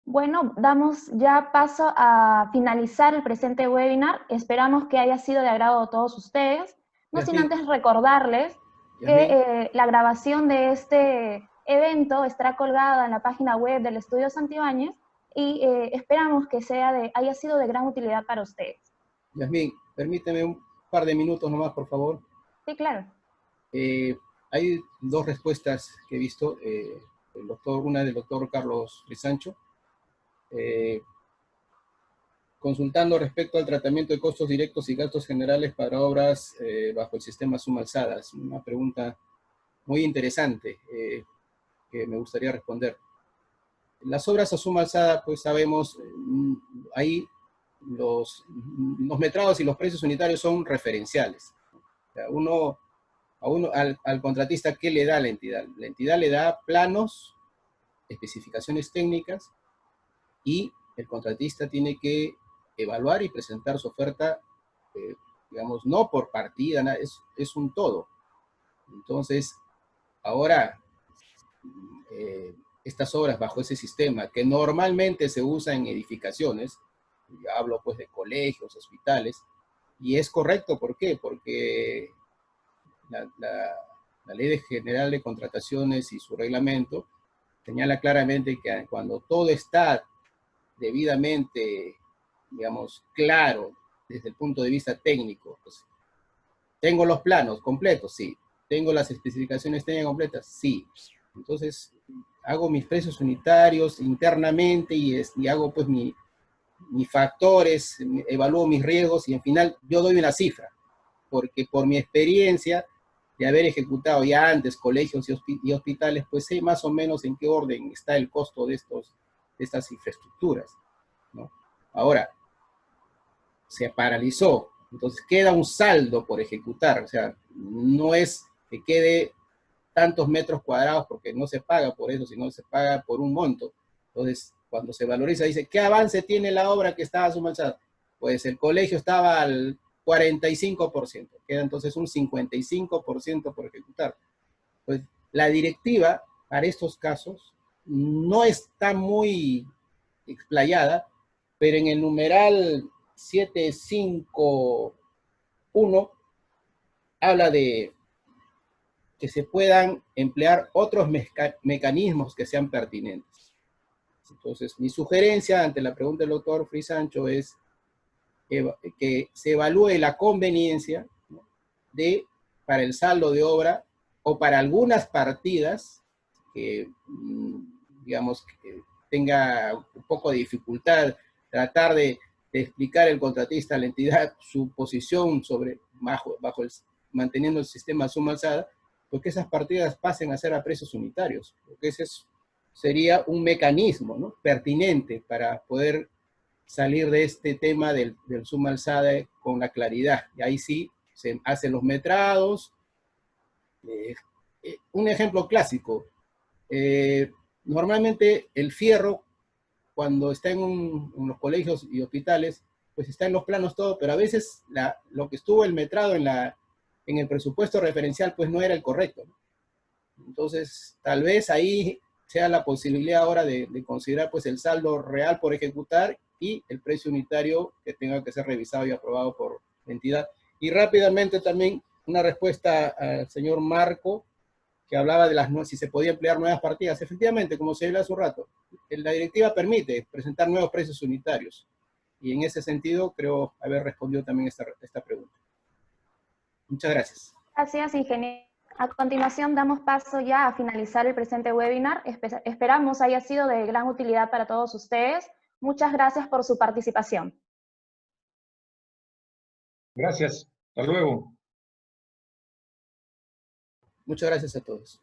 Bueno, damos ya paso a finalizar el presente webinar. Esperamos que haya sido de agrado de todos ustedes. No sin antes recordarles que la grabación de este evento estará colgada en la página web del Estudio Santibáñez y esperamos que haya sido de gran utilidad para ustedes. Yasmín, permíteme un par de minutos nomás, por favor. Sí, claro. Hay dos respuestas que he visto. Una del doctor Carlos Frisancho, consultando respecto al tratamiento de costos directos y gastos generales para obras bajo el sistema suma alzada. Es una pregunta muy interesante que me gustaría responder. Las obras a suma alzada, pues sabemos, ahí los metrados y los precios unitarios son referenciales. O sea, al contratista, ¿qué le da la entidad? La entidad le da planos, especificaciones técnicas, y el contratista tiene que evaluar y presentar su oferta, digamos, no por partida, es un todo. Entonces, ahora, estas obras bajo ese sistema, que normalmente se usa en edificaciones, yo hablo pues de colegios, hospitales, y es correcto, ¿por qué? Porque la Ley General de Contrataciones y su reglamento señala claramente que cuando todo está debidamente, digamos, claro desde el punto de vista técnico, pues, ¿tengo los planos completos? Sí. ¿Tengo las especificaciones técnicas completas? Sí. Entonces, hago mis precios unitarios internamente y hago pues mis factores, evalúo mis riesgos y al final yo doy una cifra, porque por mi experiencia de haber ejecutado ya antes colegios y hospitales, pues sé más o menos en qué orden está el costo de estas infraestructuras, ¿no? Ahora, se paralizó, entonces queda un saldo por ejecutar, o sea, no es que quede tantos metros cuadrados porque no se paga por eso, sino se paga por un monto. Entonces, cuando se valoriza, dice, ¿qué avance tiene la obra que estaba sumalzada? Pues el colegio estaba al 45%, queda entonces un 55% por ejecutar. Pues la directiva para estos casos no está muy explayada, pero en el numeral 751 habla de que se puedan emplear otros mecanismos que sean pertinentes. Entonces, mi sugerencia ante la pregunta del doctor Frisancho es que se evalúe la conveniencia, ¿no?, para el saldo de obra o para algunas partidas que, digamos, que tenga un poco de dificultad tratar de explicar el contratista a la entidad su posición manteniendo el sistema suma alzada, porque esas partidas pasen a ser a precios unitarios, porque ese sería un mecanismo, ¿no?, pertinente para poder salir de este tema del suma alzada con la claridad. Y ahí sí se hacen los metrados. Un ejemplo clásico, normalmente el fierro, cuando está en los colegios y hospitales, pues está en los planos todo, pero a veces lo que estuvo el metrado en el presupuesto referencial, pues no era el correcto, ¿no? Entonces, tal vez ahí sea la posibilidad ahora de considerar pues el saldo real por ejecutar y el precio unitario que tenga que ser revisado y aprobado por la entidad. Y rápidamente también una respuesta al señor Marco, que hablaba de si se podía emplear nuevas partidas. Efectivamente, como se habló hace un rato, la directiva permite presentar nuevos precios unitarios. Y en ese sentido, creo haber respondido también esta pregunta. Muchas gracias. Gracias, ingeniero. A continuación, damos paso ya a finalizar el presente webinar. Esperamos haya sido de gran utilidad para todos ustedes. Muchas gracias por su participación. Gracias. Hasta luego. Muchas gracias a todos.